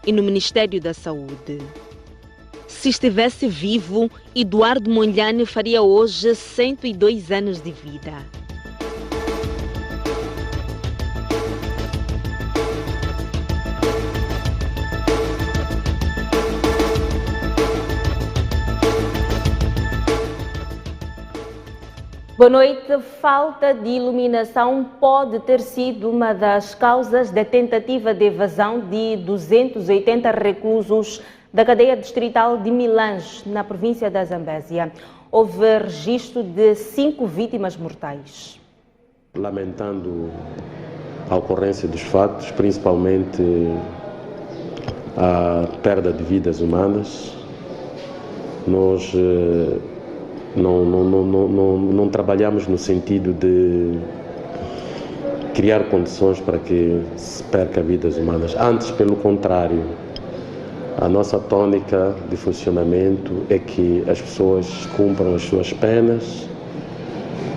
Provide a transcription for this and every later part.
e no Ministério da Saúde. Se estivesse vivo, Eduardo Mondlane faria hoje 102 anos de vida. Boa noite. Falta de iluminação pode ter sido uma das causas da tentativa de evasão de 280 reclusos da cadeia distrital de Milange, na província da Zambésia. Houve registro de 5 vítimas mortais. Lamentando a ocorrência dos fatos, principalmente a perda de vidas humanas, nós não trabalhamos no sentido de criar condições para que se perca vidas humanas. Antes, pelo contrário, a nossa tônica de funcionamento é que as pessoas cumpram as suas penas,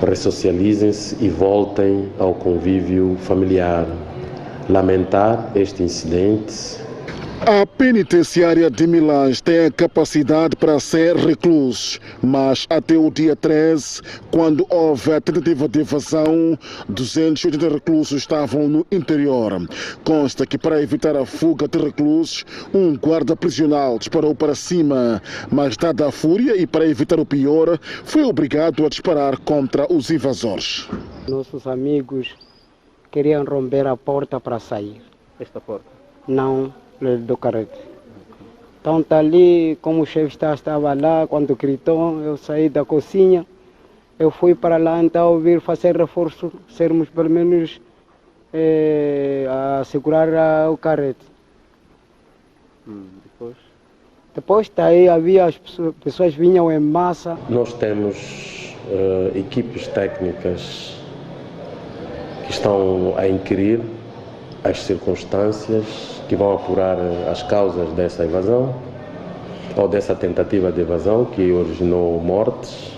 ressocializem-se e voltem ao convívio familiar. Lamentar este incidente. A penitenciária de Milange tem a capacidade para 100 reclusos, mas até o dia 13, quando houve a tentativa de evasão, 280 reclusos estavam no interior. Consta que, para evitar a fuga de reclusos, um guarda prisional disparou para cima, mas dada a fúria e para evitar o pior, foi obrigado a disparar contra os invasores. Nossos amigos queriam romper a porta para sair. Esta porta? Não. Do carrete. Então tá ali, como o chefe estava lá, quando gritou, eu saí da cozinha, eu fui para lá então vir fazer reforço, sermos pelo menos a segurar o carrete. Depois daí havia as pessoas vinham em massa. Nós temos equipes técnicas que estão a inquirir as circunstâncias que vão apurar as causas dessa evasão ou dessa tentativa de evasão que originou mortes.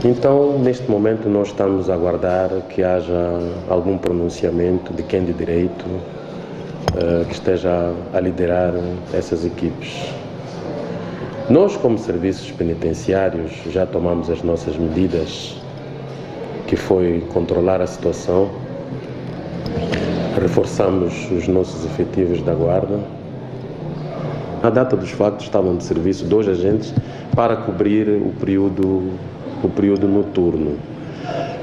Então, neste momento, nós estamos a aguardar que haja algum pronunciamento de quem de direito que esteja a liderar essas equipes. Nós, como serviços penitenciários, já tomamos as nossas medidas, que foi controlar a situação. Reforçamos os nossos efetivos da guarda. Na data dos factos estavam de serviço 2 agentes para cobrir o período noturno.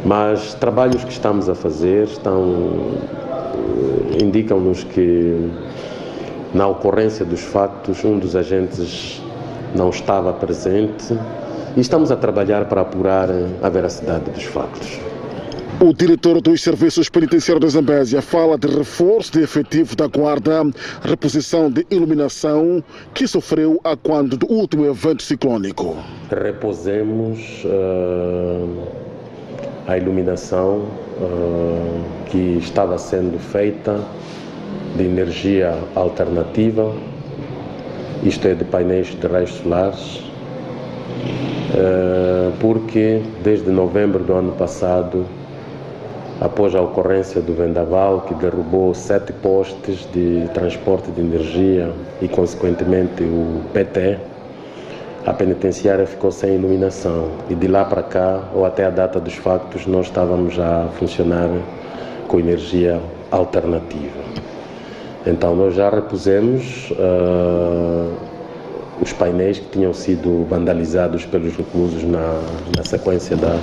Mas trabalhos que estamos a fazer indicam-nos que na ocorrência dos factos um dos agentes não estava presente e estamos a trabalhar para apurar a veracidade dos factos. O diretor dos Serviços Penitenciários da Zambésia fala de reforço de efetivo da guarda, reposição de iluminação que sofreu a quando do último evento ciclónico. Reposemos a iluminação que estava sendo feita de energia alternativa, isto é, de painéis de raios solares, porque desde novembro do ano passado, após a ocorrência do vendaval que derrubou 7 postes de transporte de energia e, consequentemente, o PT, a penitenciária ficou sem iluminação. E de lá para cá, ou até a data dos factos, nós estávamos a funcionar com energia alternativa. Então, nós já repusemos os painéis que tinham sido vandalizados pelos reclusos na sequência da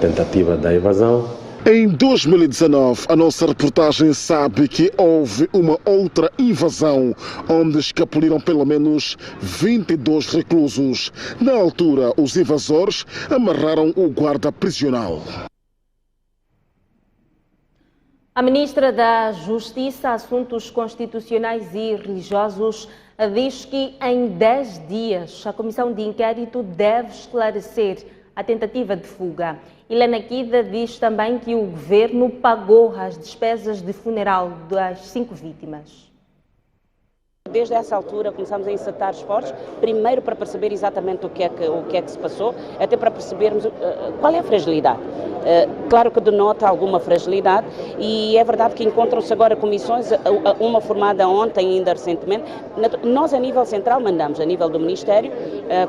tentativa da evasão. Em 2019, a nossa reportagem sabe que houve uma outra invasão, onde escapuliram pelo menos 22 reclusos. Na altura, os invasores amarraram o guarda prisional. A ministra da Justiça, Assuntos Constitucionais e Religiosos diz que em 10 dias a comissão de inquérito deve esclarecer a tentativa de fuga. Helena Kida diz também que o governo pagou as despesas de funeral das 5 vítimas. desde essa altura começamos a encetar esforços, primeiro para perceber exatamente o que é que se passou, até para percebermos qual é a fragilidade. Claro que denota alguma fragilidade e é verdade que encontram-se agora comissões, uma formada ontem ainda recentemente. Nós a nível central mandamos, a nível do Ministério,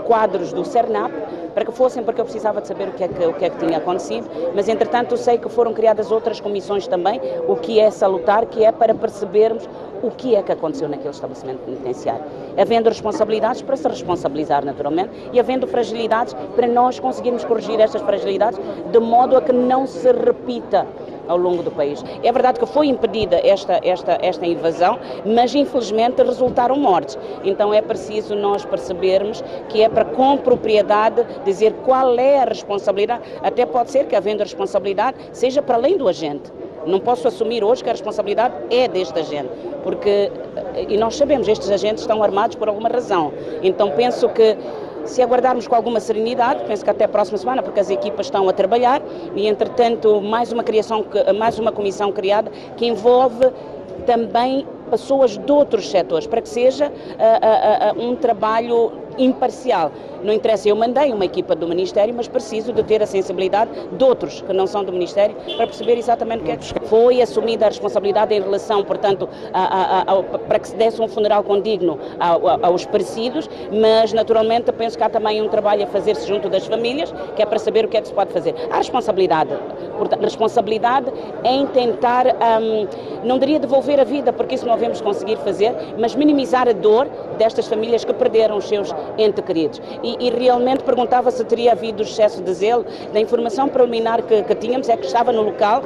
quadros do CERNAP, para que fossem, porque eu precisava de saber o que é que tinha acontecido, mas entretanto eu sei que foram criadas outras comissões também, o que é salutar, que é para percebermos o que é que aconteceu naquele estabelecimento penitenciário. Havendo responsabilidades para se responsabilizar naturalmente e havendo fragilidades para nós conseguirmos corrigir estas fragilidades de modo a que não se repita ao longo do país. É verdade que foi impedida esta invasão, mas infelizmente resultaram mortes. Então é preciso nós percebermos que é para com propriedade dizer qual é a responsabilidade, até pode ser que havendo responsabilidade seja para além do agente. Não posso assumir hoje que a responsabilidade é deste agente, porque, e nós sabemos, estes agentes estão armados por alguma razão. Então penso que se aguardarmos com alguma serenidade, penso que até a próxima semana, porque as equipas estão a trabalhar e, entretanto, mais uma comissão criada que envolve também pessoas de outros setores, para que seja um trabalho imparcial. Não interessa, eu mandei uma equipa do Ministério, mas preciso de ter a sensibilidade de outros que não são do Ministério para perceber exatamente o que é que foi assumida a responsabilidade em relação, portanto, para que se desse um funeral condigno aos perecidos, mas naturalmente penso que há também um trabalho a fazer-se junto das famílias, que é para saber o que é que se pode fazer. Há responsabilidade, portanto, responsabilidade em tentar, não diria devolver a vida, porque isso não devemos conseguir fazer, mas minimizar a dor destas famílias que perderam os seus entes queridos. E realmente perguntava se teria havido excesso de zelo. Da informação preliminar que tínhamos é que estava no local,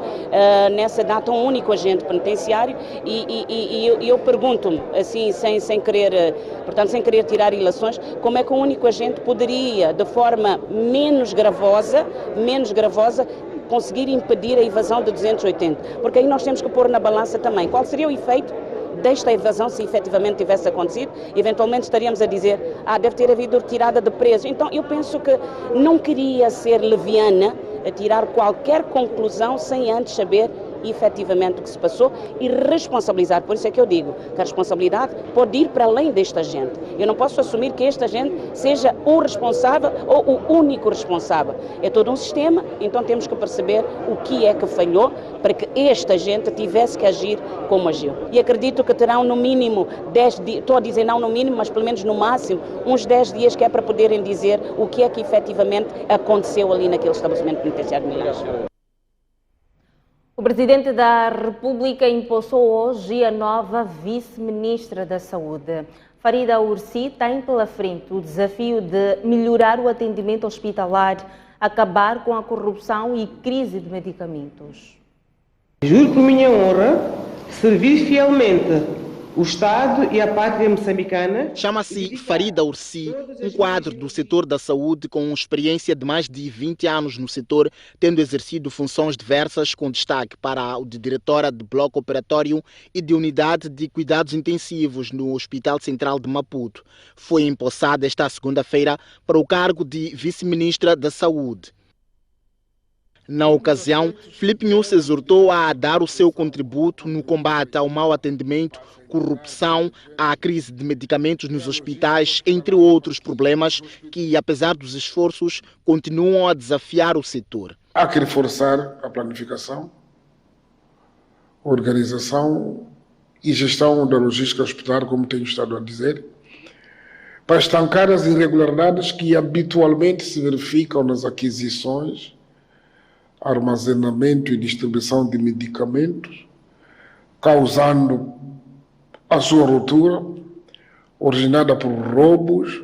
nessa data, um único agente penitenciário e eu pergunto-me, assim, sem querer tirar ilações, como é que um único agente poderia, de forma menos gravosa, conseguir impedir a evasão de 280, porque aí nós temos que pôr na balança também qual seria o efeito desta evasão se efetivamente tivesse acontecido. Eventualmente estaríamos a dizer, deve ter havido retirada de preso. Então eu penso que não queria ser leviana a tirar qualquer conclusão sem antes saber efetivamente o que se passou e responsabilizar. Por isso é que eu digo que a responsabilidade pode ir para além deste agente. Eu não posso assumir que este agente seja o responsável ou o único responsável. É todo um sistema, então temos que perceber o que é que falhou para que este agente tivesse que agir como agiu. E acredito que terão no mínimo 10 dias, estou a dizer não no mínimo, mas pelo menos no máximo, uns 10 dias que é para poderem dizer o que é que efetivamente aconteceu ali naquele estabelecimento penitenciário de Milhões. O Presidente da República empossou hoje a nova Vice-Ministra da Saúde. Farida Ursi tem pela frente o desafio de melhorar o atendimento hospitalar, acabar com a corrupção e crise de medicamentos. Juro por minha honra servir fielmente o Estado e a pátria moçambicana. Chama-se Farida Ursi, um quadro do setor da saúde com experiência de mais de 20 anos no setor, tendo exercido funções diversas com destaque para o de diretora de bloco operatório e de unidade de cuidados intensivos no Hospital Central de Maputo. Foi empossada esta segunda-feira para o cargo de Vice-Ministra da Saúde. Na ocasião, Filipe Nyusi exortou a dar o seu contributo no combate ao mau atendimento, corrupção, à crise de medicamentos nos hospitais, entre outros problemas que, apesar dos esforços, continuam a desafiar o setor. Há que reforçar a planificação, organização e gestão da logística hospitalar, como tenho estado a dizer, para estancar as irregularidades que habitualmente se verificam nas aquisições, armazenamento e distribuição de medicamentos, causando a sua ruptura, originada por roubos,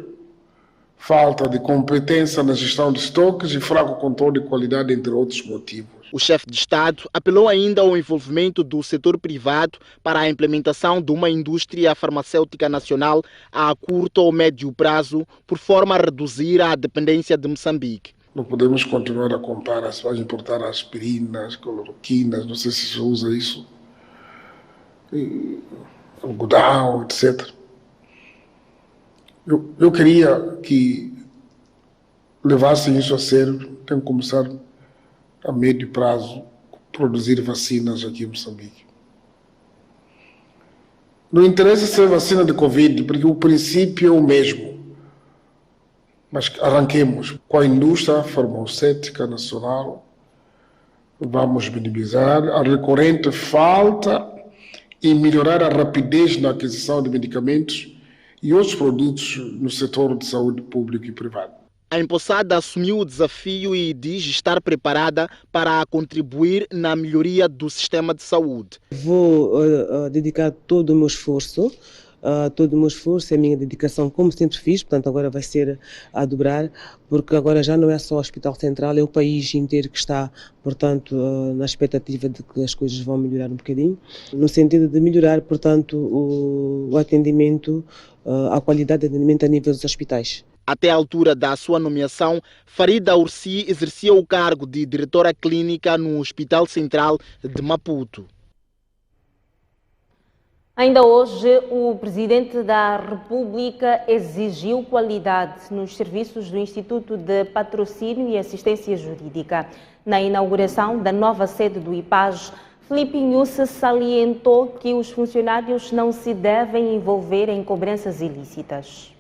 falta de competência na gestão de estoques e fraco controle de qualidade, entre outros motivos. O chefe de Estado apelou ainda ao envolvimento do setor privado para a implementação de uma indústria farmacêutica nacional a curto ou médio prazo, por forma a reduzir a dependência de Moçambique. Não podemos continuar a comprar, se vai importar aspirinas, cloroquinas, não sei se se usa isso, algodão, etc. Eu queria que levassem isso a sério, tem que começar a médio prazo a produzir vacinas aqui em Moçambique. Não interessa ser vacina de Covid, porque o princípio é o mesmo. Mas arranquemos com a indústria farmacêutica nacional, vamos minimizar a recorrente falta e melhorar a rapidez na aquisição de medicamentos e outros produtos no setor de saúde público e privado. A empossada assumiu o desafio e diz estar preparada para contribuir na melhoria do sistema de saúde. Vou dedicar todo o meu esforço, a minha dedicação, como sempre fiz, portanto agora vai ser a dobrar, porque agora já não é só o Hospital Central, é o país inteiro que está, portanto, na expectativa de que as coisas vão melhorar um bocadinho, no sentido de melhorar, portanto, o atendimento, a qualidade de atendimento a nível dos hospitais. Até a altura da sua nomeação, Farida Ursi exercia o cargo de diretora clínica no Hospital Central de Maputo. Ainda hoje, o Presidente da República exigiu qualidade nos serviços do Instituto de Patrocínio e Assistência Jurídica. Na inauguração da nova sede do IPAJ, Filipe Nhusse salientou que os funcionários não se devem envolver em cobranças ilícitas.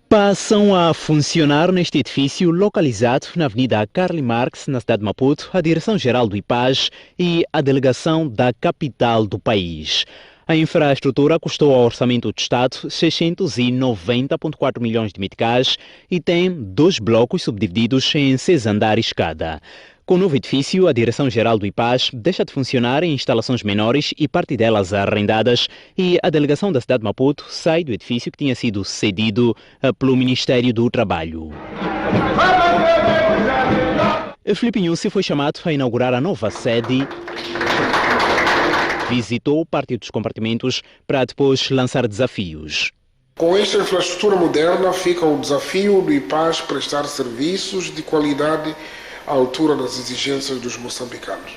Passam a funcionar neste edifício localizado na Avenida Karl Marx, na cidade de Maputo, a Direção-Geral do IPAJ e a Delegação da capital do país. A infraestrutura custou ao Orçamento do Estado 690,4 milhões de meticais e tem 2 blocos subdivididos em 6 andares cada. Com o novo edifício, a Direção-Geral do IPAJ deixa de funcionar em instalações menores e parte delas arrendadas, e a Delegação da cidade de Maputo sai do edifício que tinha sido cedido pelo Ministério do Trabalho. Filipe Nhusse foi chamado a inaugurar a nova sede, visitou parte dos compartimentos para depois lançar desafios. Com esta infraestrutura moderna fica o desafio do IPAJ prestar serviços de qualidade à altura das exigências dos moçambicanos.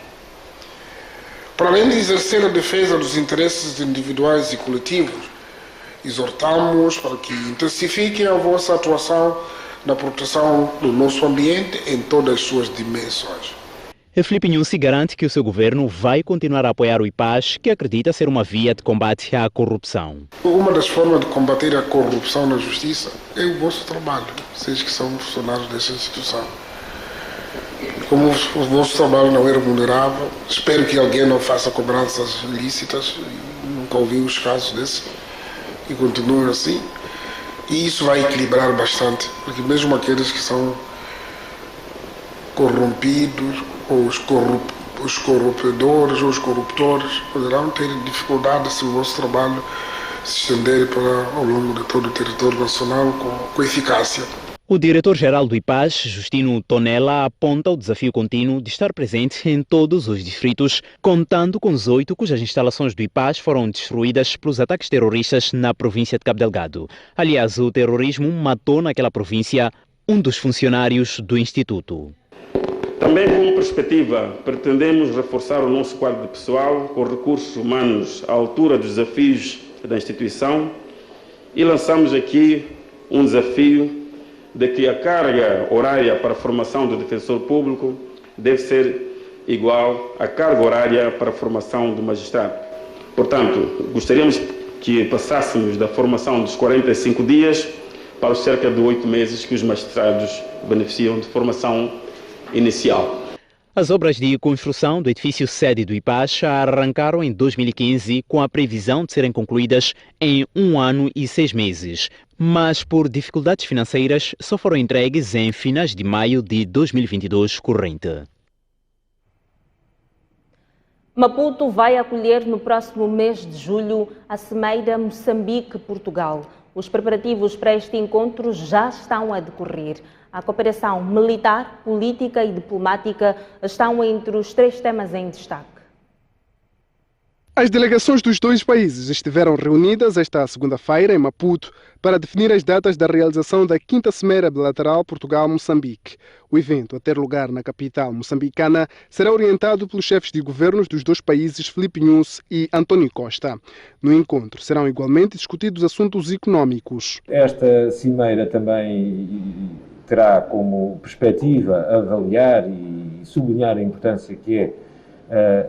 Para além de exercer a defesa dos interesses individuais e coletivos, exortamos para que intensifiquem a vossa atuação na proteção do nosso ambiente em todas as suas dimensões. Filipe Nhusse garante que o seu governo vai continuar a apoiar o IPAJ, que acredita ser uma via de combate à corrupção. Uma das formas de combater a corrupção na justiça é o vosso trabalho, vocês que são funcionários dessa instituição. Como o vosso trabalho não é remunerável, espero que alguém não faça cobranças ilícitas, nunca ouvi os casos desses, e continue assim. E isso vai equilibrar bastante, porque mesmo aqueles que são corrompidos, ou os corruptores ou os corruptores poderão ter dificuldade se o vosso trabalho se estender ao longo de todo o território nacional com eficácia. O diretor-geral do IPAJ, Justino Tonella, aponta o desafio contínuo de estar presente em todos os distritos, contando com os 8 cujas instalações do IPAJ foram destruídas pelos ataques terroristas na província de Cabo Delgado. Aliás, o terrorismo matou naquela província um dos funcionários do Instituto. Também, como perspectiva, pretendemos reforçar o nosso quadro de pessoal com recursos humanos à altura dos desafios da instituição e lançamos aqui um desafio de que a carga horária para a formação do defensor público deve ser igual à carga horária para a formação do magistrado. Portanto, gostaríamos que passássemos da formação dos 45 dias para os cerca de 8 meses que os magistrados beneficiam de formação inicial. As obras de construção do edifício sede do IPAJ arrancaram em 2015 com a previsão de serem concluídas em 1 ano e 6 meses, mas por dificuldades financeiras só foram entregues em finais de maio de 2022 corrente. Maputo vai acolher no próximo mês de julho a Cimeira Moçambique-Portugal. Os preparativos para este encontro já estão a decorrer. A cooperação militar, política e diplomática estão entre os 3 temas em destaque. As delegações dos 2 países estiveram reunidas esta segunda-feira em Maputo para definir as datas da realização da 5ª Cimeira Bilateral Portugal-Moçambique. O evento, a ter lugar na capital moçambicana, será orientado pelos chefes de governos dos 2 países, Filipe Nhusse e António Costa. No encontro serão igualmente discutidos assuntos económicos. Esta cimeira também terá como perspectiva avaliar e sublinhar a importância que é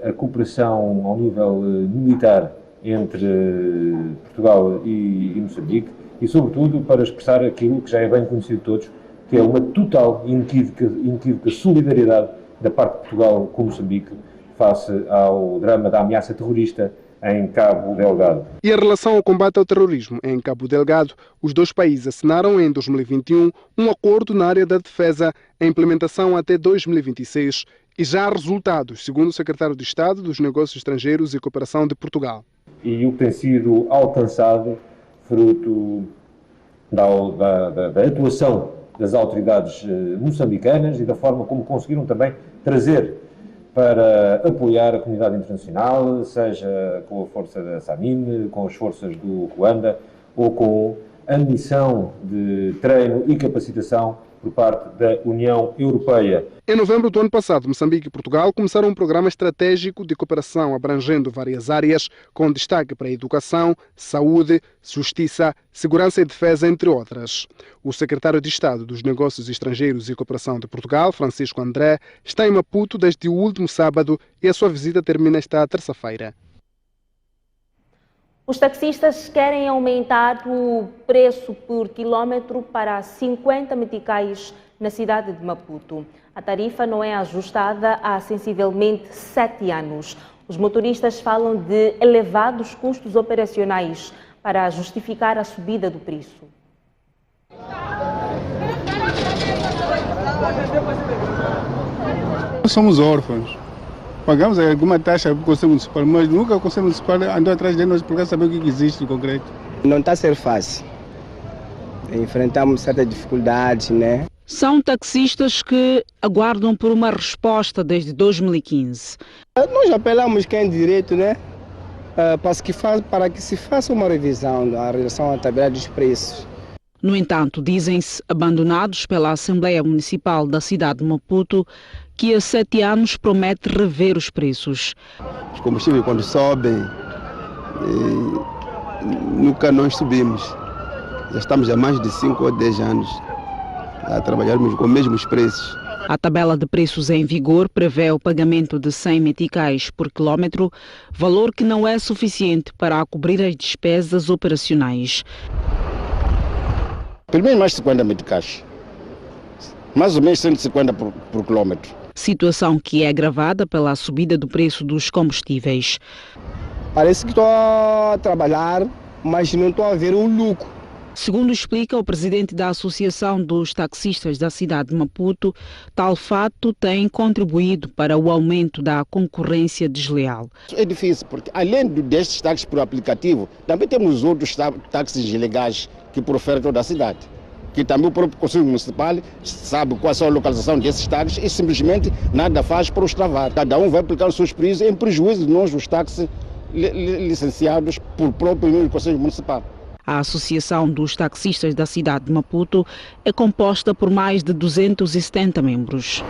a cooperação ao nível militar entre Portugal e Moçambique, e sobretudo para expressar aquilo que já é bem conhecido de todos, que é uma total e inequívoca solidariedade da parte de Portugal com Moçambique face ao drama da ameaça terrorista em Cabo Delgado. E em relação ao combate ao terrorismo em Cabo Delgado, os dois países assinaram em 2021 um acordo na área da defesa em implementação até 2026 e já há resultados, segundo o secretário de Estado dos Negócios Estrangeiros e Cooperação de Portugal. E o que tem sido alcançado, fruto da atuação das autoridades moçambicanas e da forma como conseguiram também trazer para apoiar a comunidade internacional, seja com a força da SAMIN, com as forças do Ruanda ou com a missão de treino e capacitação por parte da União Europeia. Em novembro do ano passado, Moçambique e Portugal começaram um programa estratégico de cooperação abrangendo várias áreas, com destaque para a educação, saúde, justiça, segurança e defesa, entre outras. O secretário de Estado dos Negócios Estrangeiros e Cooperação de Portugal, Francisco André, está em Maputo desde o último sábado e a sua visita termina esta terça-feira. Os taxistas querem aumentar o preço por quilómetro para 50 meticais na cidade de Maputo. A tarifa não é ajustada há sensivelmente 7 anos. Os motoristas falam de elevados custos operacionais para justificar a subida do preço. Somos órfãos. Pagamos alguma taxa para o Conselho Municipal, mas nunca o Conselho Municipal andou atrás de nós para saber o que existe no concreto. Não está a ser fácil. Enfrentamos certas dificuldades, né? São taxistas que aguardam por uma resposta desde 2015. Nós apelamos quem é direito, né? Para que se faça uma revisão da relação à tabela dos preços. No entanto, dizem-se abandonados pela Assembleia Municipal da cidade de Maputo, que há 7 anos promete rever os preços. Os combustíveis, quando sobem, nunca nós subimos. Já estamos há mais de 5 ou 10 anos a trabalharmos com os mesmos preços. A tabela de preços em vigor prevê o pagamento de 100 meticais por quilómetro, valor que não é suficiente para cobrir as despesas operacionais. Pelo menos mais de 50 meticais. Mais ou menos 150 por quilómetro. Situação que é agravada pela subida do preço dos combustíveis. Parece que estou a trabalhar, mas não estou a ver o lucro. Segundo explica o presidente da Associação dos Taxistas da cidade de Maputo, tal fato tem contribuído para o aumento da concorrência desleal. É difícil, porque além destes táxis por aplicativo, também temos outros táxis ilegais que proferem toda a cidade. Que também o próprio Conselho Municipal sabe qual é a localização desses táxis e simplesmente nada faz para os travar. Cada um vai aplicar os seus preços em prejuízo de nós, os táxis licenciados por próprio Conselho Municipal. A Associação dos Taxistas da cidade de Maputo é composta por mais de 270 membros.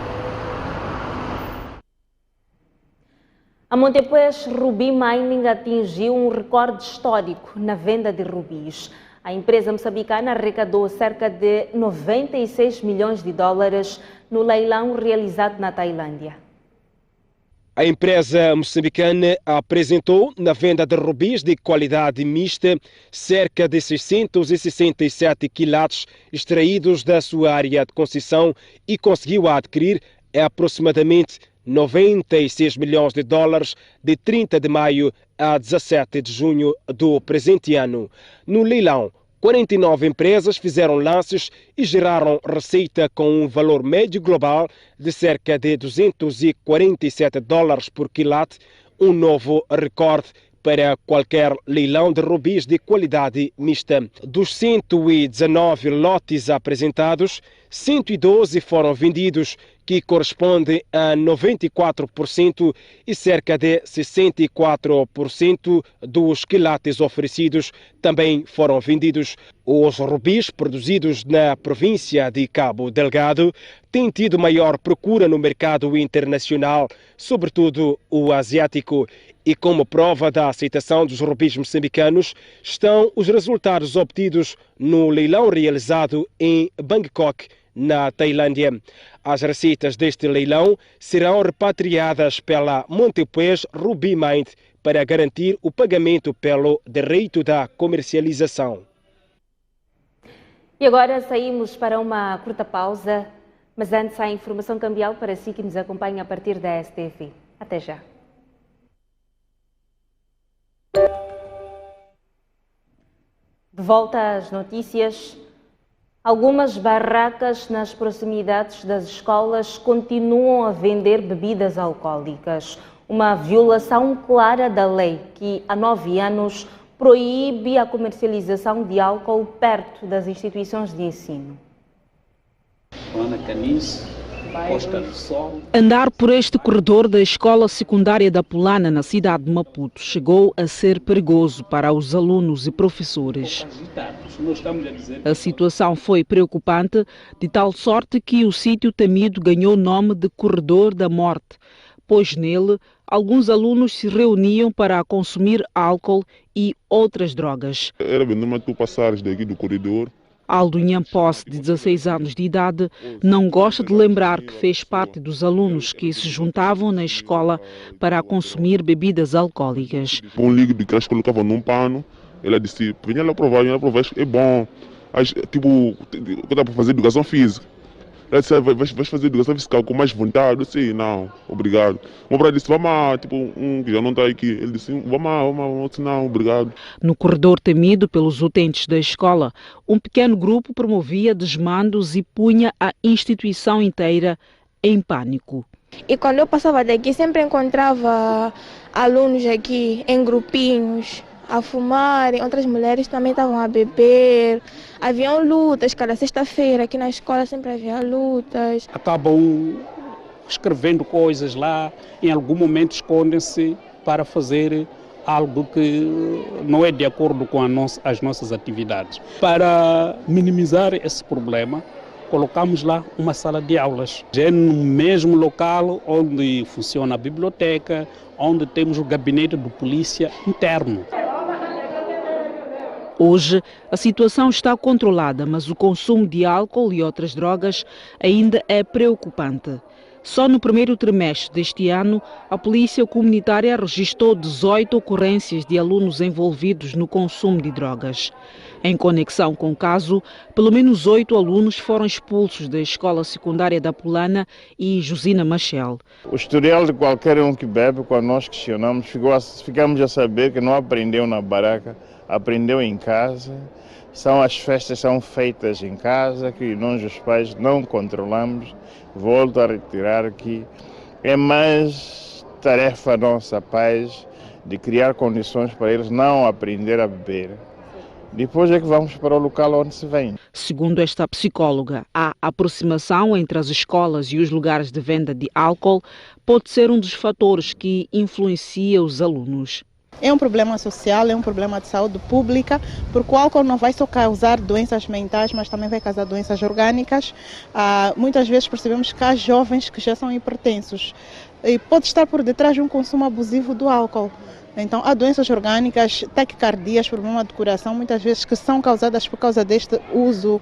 A Montepuez Ruby Mining atingiu um recorde histórico na venda de rubis. A empresa moçambicana arrecadou cerca de 96 milhões de dólares no leilão realizado na Tailândia. A empresa moçambicana apresentou na venda de rubis de qualidade mista cerca de 667 quilates extraídos da sua área de concessão e conseguiu adquirir aproximadamente 96 milhões de dólares de 30 de maio a 17 de junho do presente ano. No leilão, 49 empresas fizeram lances e geraram receita com um valor médio global de cerca de 247 dólares por quilate, um novo recorde para qualquer leilão de rubis de qualidade mista. Dos 119 lotes apresentados, 112 foram vendidos, que corresponde a 94% e cerca de 64% dos quilates oferecidos também foram vendidos. Os rubis produzidos na província de Cabo Delgado têm tido maior procura no mercado internacional, sobretudo o asiático. E como prova da aceitação dos rubis moçambicanos estão os resultados obtidos no leilão realizado em Bangkok, na Tailândia. As receitas deste leilão serão repatriadas pela Montepuez Ruby Mine para garantir o pagamento pelo direito da comercialização. E agora saímos para uma curta pausa, mas antes a informação cambial para si que nos acompanha a partir da STV. Até já. De volta às notícias. Algumas barracas nas proximidades das escolas continuam a vender bebidas alcoólicas. Uma violação clara da lei que, há 9 anos, proíbe a comercialização de álcool perto das instituições de ensino. Andar por este corredor da escola secundária da Pulana, na cidade de Maputo, chegou a ser perigoso para os alunos e professores. A situação foi preocupante, de tal sorte que o sítio temido ganhou o nome de Corredor da Morte, pois nele alguns alunos se reuniam para consumir álcool e outras drogas. Era bem normal tu passares daqui do corredor. Aldo Nhampos, de 16 anos de idade, não gosta de lembrar que fez parte dos alunos que se juntavam na escola para consumir bebidas alcoólicas. Um líquido que eles colocavam num pano, ela disse, venha lá provar, é bom. Aí, tipo, dá para fazer educação física. Ela disse, vais fazer educação física com mais vontade? Eu disse, não, obrigado. O meu brother disse, vamos, tipo, que já não está aqui. Ele disse, vamos, eu disse, não, obrigado. No corredor temido pelos utentes da escola, um pequeno grupo promovia desmandos e punha a instituição inteira em pânico. E quando eu passava daqui, sempre encontrava alunos aqui em grupinhos, a fumarem, outras mulheres também estavam a beber. Haviam lutas, cada sexta-feira aqui na escola sempre havia lutas. Acabam escrevendo coisas lá, em algum momento escondem-se para fazer algo que não é de acordo com as nossas atividades. Para minimizar esse problema, colocamos lá uma sala de aulas. É no mesmo local onde funciona a biblioteca, onde temos o gabinete do polícia interno. Hoje, a situação está controlada, mas o consumo de álcool e outras drogas ainda é preocupante. Só no primeiro trimestre deste ano, a Polícia Comunitária registrou 18 ocorrências de alunos envolvidos no consumo de drogas. Em conexão com o caso, pelo menos 8 alunos foram expulsos da escola secundária da Pulana e Josina Machel. O historial de qualquer um que bebe, quando nós questionamos, ficamos a saber que não aprendeu na baraca, aprendeu em casa. As festas são feitas em casa, que nós os pais não controlamos. Volto a retirar que é mais tarefa nossa, pais, de criar condições para eles não aprender a beber. Depois é que vamos para o local onde se vem. Segundo esta psicóloga, a aproximação entre as escolas e os lugares de venda de álcool pode ser um dos fatores que influencia os alunos. É um problema social, é um problema de saúde pública, porque o álcool não vai só causar doenças mentais, mas também vai causar doenças orgânicas. Muitas vezes percebemos que há jovens que já são hipertensos e pode estar por detrás de um consumo abusivo do álcool. Então, há doenças orgânicas, taquicardias, problema de coração, muitas vezes que são causadas por causa deste uso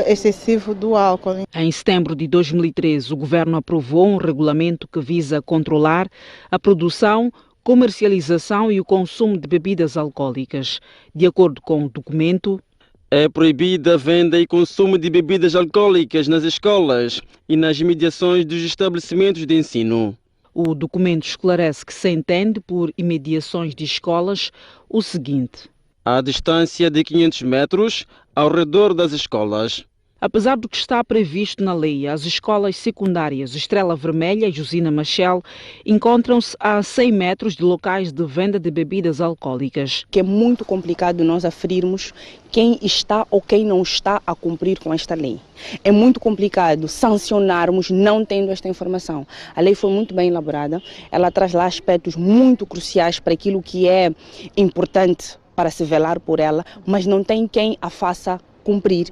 excessivo do álcool. Em setembro de 2013, o governo aprovou um regulamento que visa controlar a produção, comercialização e o consumo de bebidas alcoólicas. De acordo com o documento, é proibida a venda e consumo de bebidas alcoólicas nas escolas e nas imediações dos estabelecimentos de ensino. O documento esclarece que se entende por imediações de escolas o seguinte: à distância de 500 metros ao redor das escolas. Apesar do que está previsto na lei, as escolas secundárias Estrela Vermelha e Josina Machel encontram-se a 100 metros de locais de venda de bebidas alcoólicas. Que é muito complicado nós aferirmos quem está ou quem não está a cumprir com esta lei. É muito complicado sancionarmos não tendo esta informação. A lei foi muito bem elaborada, ela traz lá aspectos muito cruciais para aquilo que é importante para se velar por ela, mas não tem quem a faça cumprir.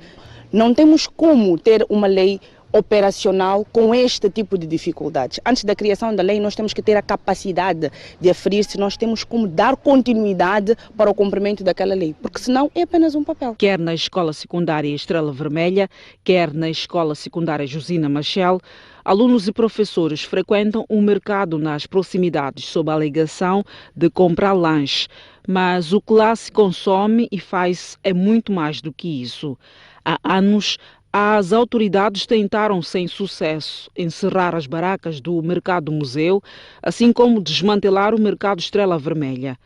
Não temos como ter uma lei operacional com este tipo de dificuldades. Antes da criação da lei, nós temos que ter a capacidade de aferir se nós temos como dar continuidade para o cumprimento daquela lei, porque senão é apenas um papel. Quer na Escola Secundária Estrela Vermelha, quer na Escola Secundária Josina Machel, alunos e professores frequentam um mercado nas proximidades sob a alegação de comprar lanche, mas o que lá se consome e faz é muito mais do que isso. Há anos, as autoridades tentaram, sem sucesso, encerrar as barracas do Mercado-Museu, assim como desmantelar o Mercado Estrela Vermelha.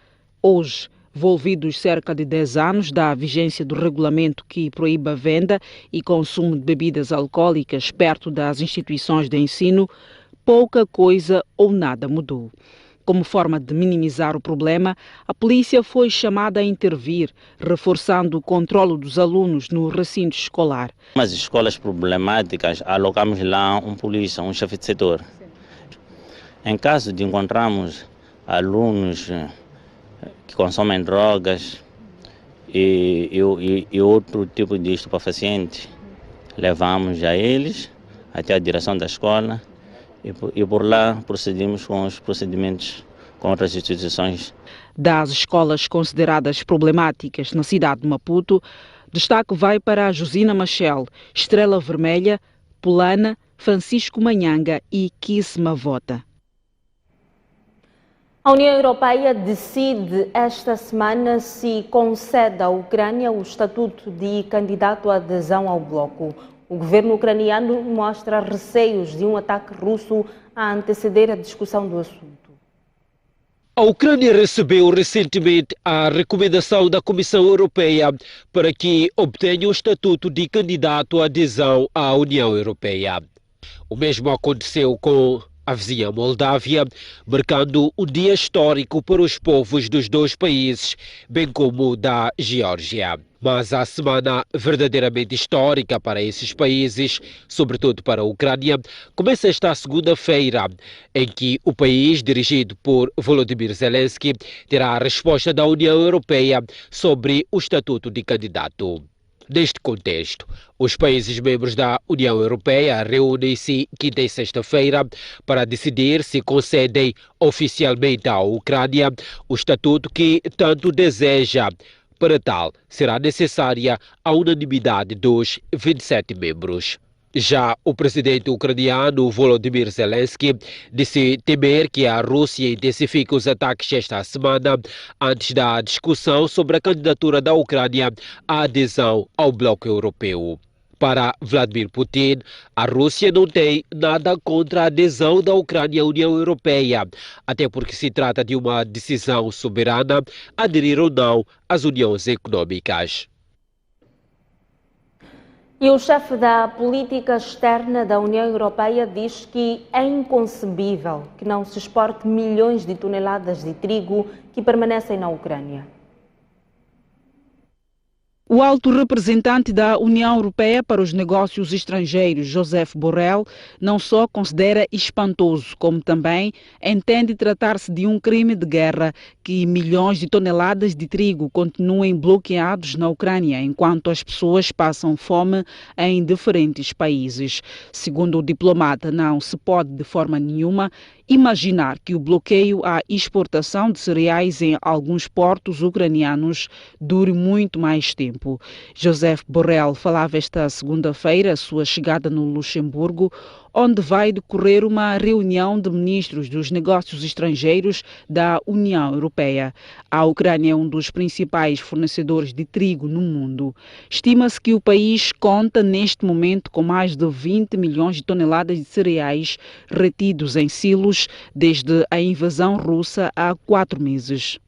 Hoje, envolvidos cerca de 10 anos da vigência do regulamento que proíbe a venda e consumo de bebidas alcoólicas perto das instituições de ensino, pouca coisa ou nada mudou. Como forma de minimizar o problema, a polícia foi chamada a intervir, reforçando o controle dos alunos no recinto escolar. Nas escolas problemáticas, alocamos lá um polícia, um chefe de setor. Em caso de encontrarmos alunos que consomem drogas e outro tipo de estupefaciente, levamos a eles até a direção da escola e por lá procedimos com os procedimentos com outras instituições. Das escolas consideradas problemáticas na cidade de Maputo, destaque vai para a Josina Machel, Estrela Vermelha, Pulana, Francisco Manhanga e Kiss Mavota. A União Europeia decide esta semana se concede à Ucrânia o estatuto de candidato à adesão ao bloco. O governo ucraniano mostra receios de um ataque russo a anteceder a discussão do assunto. A Ucrânia recebeu recentemente a recomendação da Comissão Europeia para que obtenha o estatuto de candidato à adesão à União Europeia. O mesmo aconteceu com a vizinha Moldávia, marcando um dia histórico para os povos dos dois países, bem como o da Geórgia. Mas a semana verdadeiramente histórica para esses países, sobretudo para a Ucrânia, começa esta segunda-feira, em que o país, dirigido por Volodymyr Zelensky, terá a resposta da União Europeia sobre o estatuto de candidato. Neste contexto, os países membros da União Europeia reúnem-se quinta e sexta-feira para decidir se concedem oficialmente à Ucrânia o estatuto que tanto deseja. Para tal, será necessária a unanimidade dos 27 membros. Já o presidente ucraniano Volodymyr Zelensky disse temer que a Rússia intensifique os ataques esta semana antes da discussão sobre a candidatura da Ucrânia à adesão ao bloco europeu. Para Vladimir Putin, a Rússia não tem nada contra a adesão da Ucrânia à União Europeia, até porque se trata de uma decisão soberana aderir ou não às uniões econômicas. E o chefe da política externa da União Europeia diz que é inconcebível que não se exporte milhões de toneladas de trigo que permanecem na Ucrânia. O alto representante da União Europeia para os Negócios Estrangeiros, Josep Borrell, não só considera espantoso, como também entende tratar-se de um crime de guerra que milhões de toneladas de trigo continuem bloqueados na Ucrânia, enquanto as pessoas passam fome em diferentes países. Segundo o diplomata, não se pode de forma nenhuma imaginar que o bloqueio à exportação de cereais em alguns portos ucranianos dure muito mais tempo. Josep Borrell falava esta segunda-feira a sua chegada no Luxemburgo, onde vai decorrer uma reunião de ministros dos negócios estrangeiros da União Europeia. A Ucrânia é um dos principais fornecedores de trigo no mundo. Estima-se que o país conta neste momento com mais de 20 milhões de toneladas de cereais retidos em silos desde a invasão russa há 4 meses.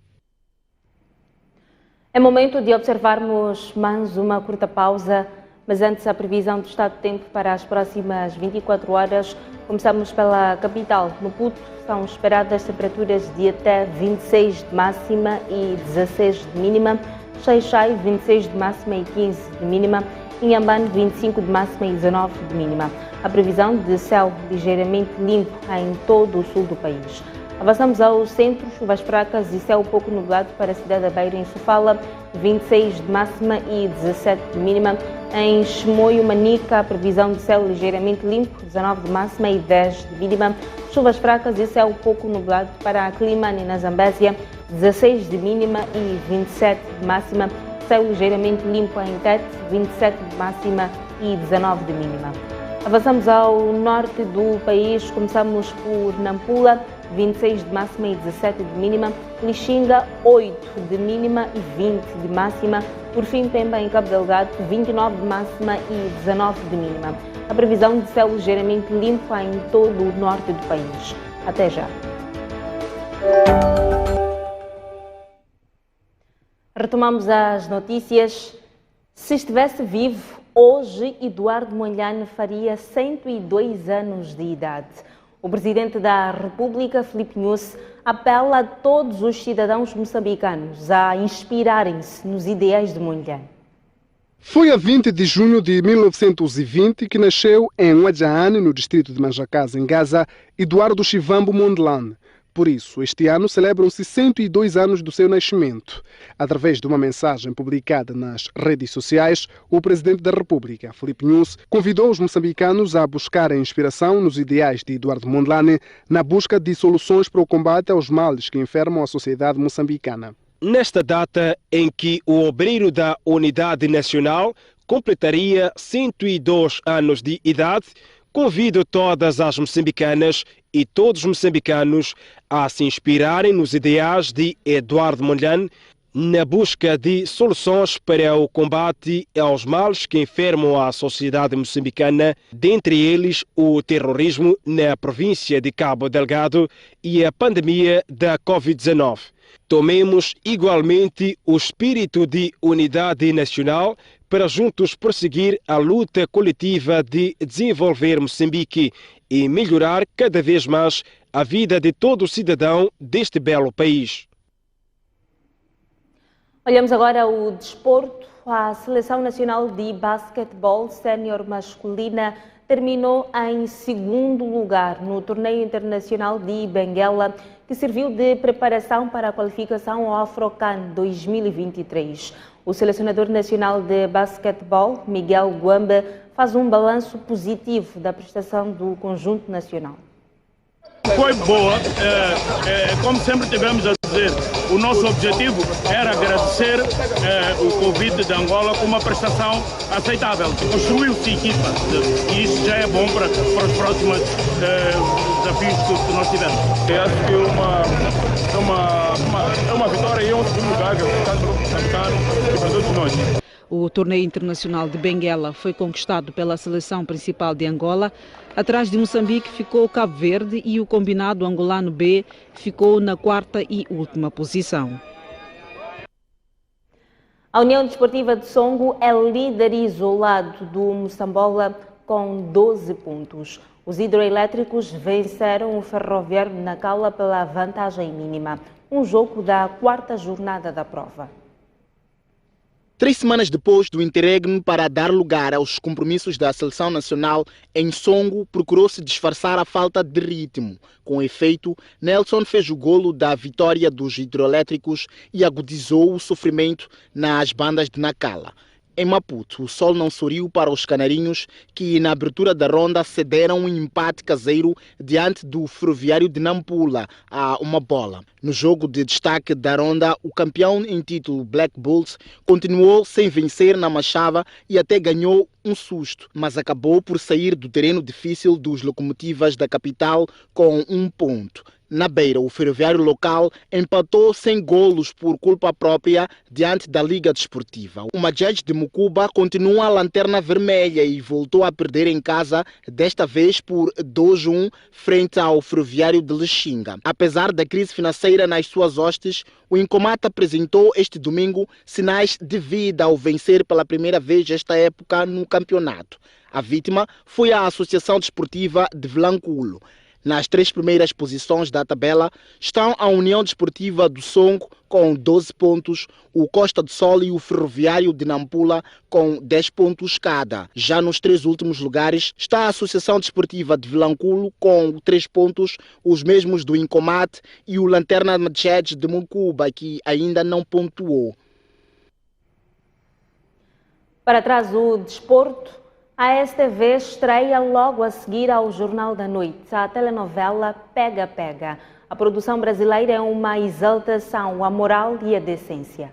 É momento de observarmos mais uma curta pausa, mas antes a previsão do estado de tempo para as próximas 24 horas. Começamos pela capital. No Maputo são esperadas temperaturas de até 26 de máxima e 16 de mínima. Xai-Xai, 26 de máxima e 15 de mínima. Inhambane, 25 de máxima e 19 de mínima. A previsão de céu ligeiramente limpo em todo o sul do país. Avançamos ao centro, chuvas fracas e céu pouco nublado para a cidade da Beira. Em Sofala, 26 de máxima e 17 de mínima. Em Chimoio, Manica, a previsão de céu ligeiramente limpo, 19 de máxima e 10 de mínima. Chuvas fracas e céu pouco nublado para a Climane, na Zambésia, 16 de mínima e 27 de máxima. Céu ligeiramente limpo em Tete, 27 de máxima e 19 de mínima. Avançamos ao norte do país, começamos por Nampula, 26 de máxima e 17 de mínima. Lixinga, 8 de mínima e 20 de máxima. Por fim, Pemba, em Cabo Delgado, 29 de máxima e 19 de mínima. A previsão de céu ligeiramente limpo em todo o norte do país. Até já. Retomamos as notícias. Se estivesse vivo, hoje Eduardo Mondlane faria 102 anos de idade. O presidente da República, Filipe Nyusi, apela a todos os cidadãos moçambicanos a inspirarem-se nos ideais de Mondlane. Foi a 20 de junho de 1920 que nasceu em Uadjaane, no distrito de Manjacás, em Gaza, Eduardo Chivambo Mondlane. Por isso, este ano celebram-se 102 anos do seu nascimento. Através de uma mensagem publicada nas redes sociais, o presidente da República, Filipe Nyusi, convidou os moçambicanos a buscarem inspiração nos ideais de Eduardo Mondlane na busca de soluções para o combate aos males que enfermam a sociedade moçambicana. Nesta data em que o obreiro da Unidade Nacional completaria 102 anos de idade, convido todas as moçambicanas e todos os moçambicanos a se inspirarem nos ideais de Eduardo Mondlane na busca de soluções para o combate aos males que enfermam a sociedade moçambicana, dentre eles o terrorismo na província de Cabo Delgado e a pandemia da Covid-19. Tomemos igualmente o espírito de unidade nacional para juntos prosseguir a luta coletiva de desenvolver Moçambique e melhorar cada vez mais a vida de todo cidadão deste belo país. Olhamos agora o desporto. A Seleção Nacional de Basquetebol Sénior Masculina terminou em segundo lugar no Torneio Internacional de Benguela, que serviu de preparação para a qualificação ao Afrocan 2023. O selecionador nacional de basquetebol, Miguel Guamba, faz um balanço positivo da prestação do conjunto nacional. Foi boa, como sempre tivemos a dizer, o nosso objetivo era agradecer o convite de Angola com uma prestação aceitável. Construiu-se equipa e isso já é bom para os próximos desafios que nós tivermos. Eu acho que é uma vitória e é um segundo lugar que é tanto para o moçambicano e para todos nós. O torneio internacional de Benguela foi conquistado pela seleção principal de Angola. Atrás de Moçambique ficou Cabo Verde e o combinado angolano B ficou na quarta e última posição. A União Desportiva de Songo é líder isolado do Moçambola com 12 pontos. Os hidroelétricos venceram o Ferroviário de Nacala pela vantagem mínima. Um jogo da quarta jornada da prova. 3 semanas depois do interregno para dar lugar aos compromissos da Seleção Nacional, em Songo procurou-se disfarçar a falta de ritmo. Com efeito, Nelson fez o golo da vitória dos hidroelétricos e agudizou o sofrimento nas bandas de Nacala. Em Maputo, o sol não sorriu para os canarinhos, que na abertura da ronda cederam um empate caseiro diante do Ferroviário de Nampula a uma bola. No jogo de destaque da ronda, o campeão em título Black Bulls continuou sem vencer na Machava e até ganhou um susto, mas acabou por sair do terreno difícil dos Locomotivas da capital com 1 ponto. Na Beira, o ferroviário local empatou sem golos por culpa própria diante da Liga Desportiva. O Majed de Mucuba continua a lanterna vermelha e voltou a perder em casa, desta vez por 2-1 frente ao ferroviário de Lixinga. Apesar da crise financeira nas suas hostes, o Incomata apresentou este domingo sinais de vida ao vencer pela primeira vez esta época no campeonato. A vítima foi a Associação Desportiva de Vilanculo. Nas 3 primeiras posições da tabela estão a União Desportiva do Songo com 12 pontos, o Costa do Sol e o Ferroviário de Nampula com 10 pontos cada. Já nos 3 últimos lugares está a Associação Desportiva de Vilanculo com 3 pontos, os mesmos do Incomate e o Lanterna Madjed de Moncuba, que ainda não pontuou. Para trás o desporto, a STV estreia logo a seguir ao Jornal da Noite a telenovela Pega Pega. A produção brasileira é uma exaltação à moral e à decência.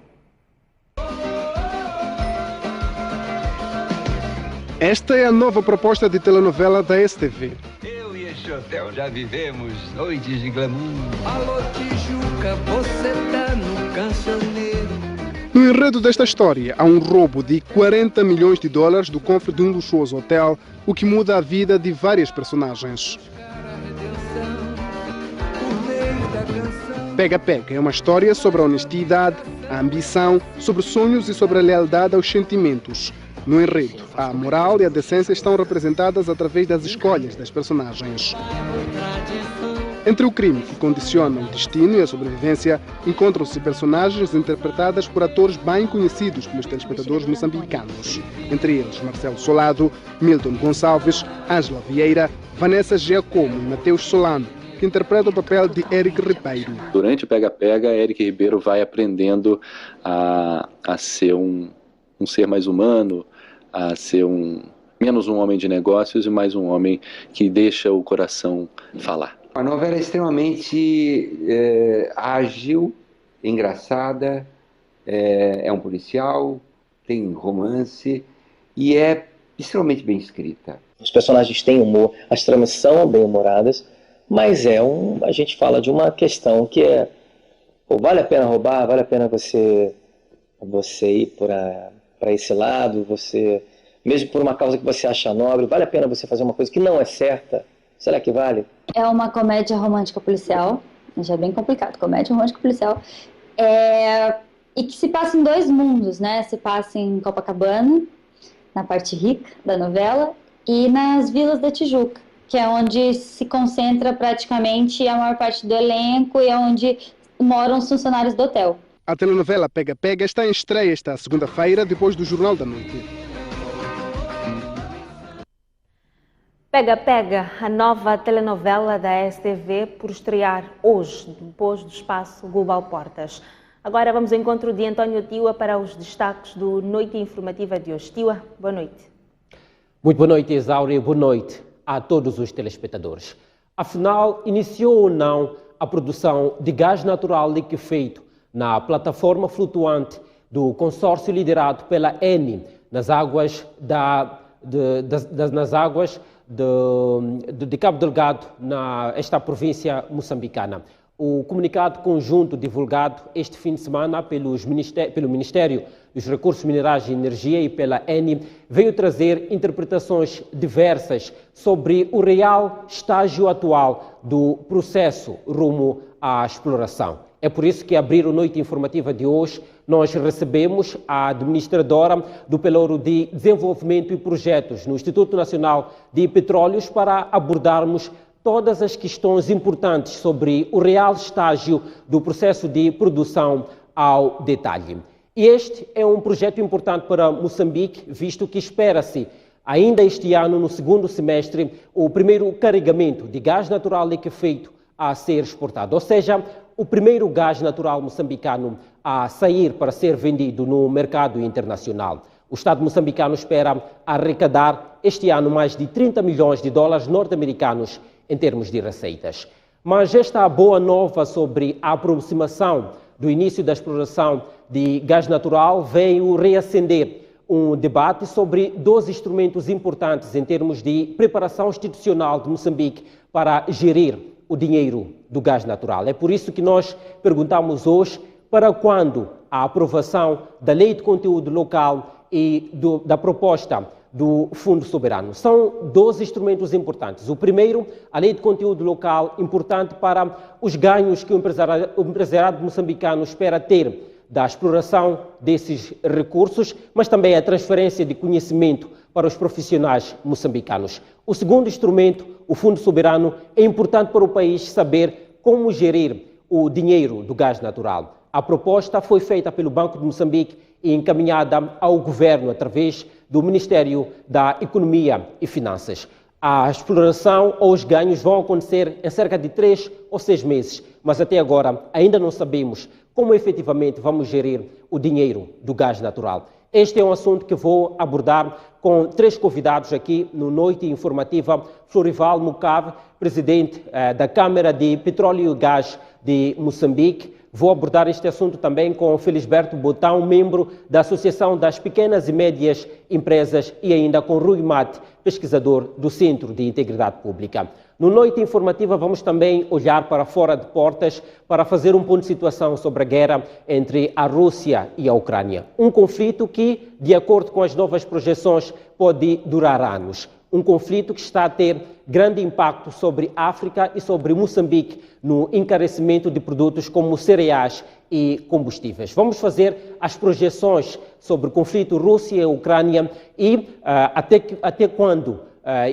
Esta é a nova proposta de telenovela da STV. Eu e este hotel já vivemos noites de glamour. Alô Tijuca, você tá no cancioneiro. No enredo desta história, há um roubo de 40 milhões de dólares do cofre de um luxuoso hotel, o que muda a vida de várias personagens. Pega Pega é uma história sobre a honestidade, a ambição, sobre sonhos e sobre a lealdade aos sentimentos. No enredo, a moral e a decência estão representadas através das escolhas das personagens. Entre o crime que condiciona o destino e a sobrevivência, encontram-se personagens interpretadas por atores bem conhecidos pelos telespectadores moçambicanos. Entre eles, Marcelo Solado, Milton Gonçalves, Ângela Vieira, Vanessa Giacomo e Mateus Solano, que interpreta o papel de Eric Ribeiro. Durante o Pega Pega, Eric Ribeiro vai aprendendo a ser um ser mais humano, a ser menos um homem de negócios e mais um homem que deixa o coração falar. A novela é extremamente ágil, engraçada, é um policial, tem romance e é extremamente bem escrita. Os personagens têm humor, as tramas são bem humoradas, mas a gente fala de uma questão que vale a pena roubar, vale a pena você ir para esse lado, mesmo por uma causa que você acha nobre, vale a pena você fazer uma coisa que não é certa? Será que vale? É uma comédia romântica policial, já é bem complicado, comédia romântica policial, e que se passa em 2 mundos, né? Se passa em Copacabana, na parte rica da novela, e nas vilas da Tijuca, que é onde se concentra praticamente a maior parte do elenco e é onde moram os funcionários do hotel. A telenovela Pega Pega está em estreia esta segunda-feira, depois do Jornal da Noite. Pega Pega, a nova telenovela da STV, por estrear hoje, depois do espaço Global Portas. Agora vamos ao encontro de António Tiwa para os destaques do Noite Informativa de hoje. Tiwa, boa noite. Muito boa noite, Isaura, boa noite a todos os telespectadores. Afinal, iniciou ou não a produção de gás natural liquefeito na plataforma flutuante do consórcio liderado pela Eni nas águas de Cabo Delgado, nesta província moçambicana. O comunicado conjunto divulgado este fim de semana pelo Ministério dos Recursos Minerais e Energia e pela Eni veio trazer interpretações diversas sobre o real estágio atual do processo rumo à exploração. É por isso que, a abrir a Noite Informativa de hoje, nós recebemos a administradora do Pelouro de Desenvolvimento e Projetos no Instituto Nacional de Petróleos para abordarmos todas as questões importantes sobre o real estágio do processo de produção ao detalhe. E este é um projeto importante para Moçambique, visto que espera-se ainda este ano, no segundo semestre, o primeiro carregamento de gás natural liquefeito a ser exportado, ou seja, o primeiro gás natural moçambicano a sair para ser vendido no mercado internacional. O Estado moçambicano espera arrecadar este ano mais de 30 milhões de dólares norte-americanos em termos de receitas. Mas esta boa nova sobre a aproximação do início da exploração de gás natural veio reacender um debate sobre 2 instrumentos importantes em termos de preparação institucional de Moçambique para gerir o dinheiro do gás natural. É por isso que nós perguntamos hoje para quando a aprovação da Lei de Conteúdo Local e da proposta do Fundo Soberano. São 2 instrumentos importantes. O primeiro, a Lei de Conteúdo Local, importante para os ganhos que o empresariado moçambicano espera ter da exploração desses recursos, mas também a transferência de conhecimento para os profissionais moçambicanos. O segundo instrumento, o Fundo Soberano, é importante para o país saber como gerir o dinheiro do gás natural. A proposta foi feita pelo Banco de Moçambique e encaminhada ao governo através do Ministério da Economia e Finanças. A exploração ou os ganhos vão acontecer em cerca de 3 ou 6 meses, mas até agora ainda não sabemos como efetivamente vamos gerir o dinheiro do gás natural. Este é um assunto que vou abordar com 3 convidados aqui no Noite Informativa. Florival Mucave, presidente da Câmara de Petróleo e Gás de Moçambique. Vou abordar este assunto também com Felisberto Botão, membro da Associação das Pequenas e Médias Empresas, e ainda com Rui Mate, pesquisador do Centro de Integridade Pública. No Noite Informativa vamos também olhar para fora de portas para fazer um ponto de situação sobre a guerra entre a Rússia e a Ucrânia. Um conflito que, de acordo com as novas projeções, pode durar anos. Um conflito que está a ter grande impacto sobre a África e sobre Moçambique no encarecimento de produtos como cereais e combustíveis. Vamos fazer as projeções sobre o conflito Rússia e Ucrânia e até quando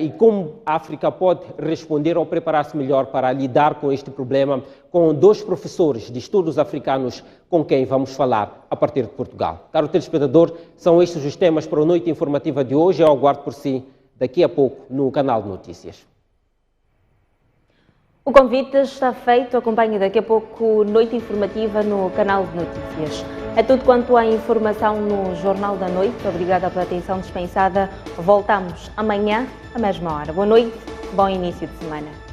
e como a África pode responder ou preparar-se melhor para lidar com este problema, com 2 professores de estudos africanos com quem vamos falar a partir de Portugal. Caro telespectador, são estes os temas para a Noite Informativa de hoje. Eu aguardo por si daqui a pouco no canal de notícias. O convite está feito, acompanhe daqui a pouco Noite Informativa no canal de notícias. É tudo quanto à informação no Jornal da Noite. Obrigada pela atenção dispensada. Voltamos amanhã, à mesma hora. Boa noite, bom início de semana.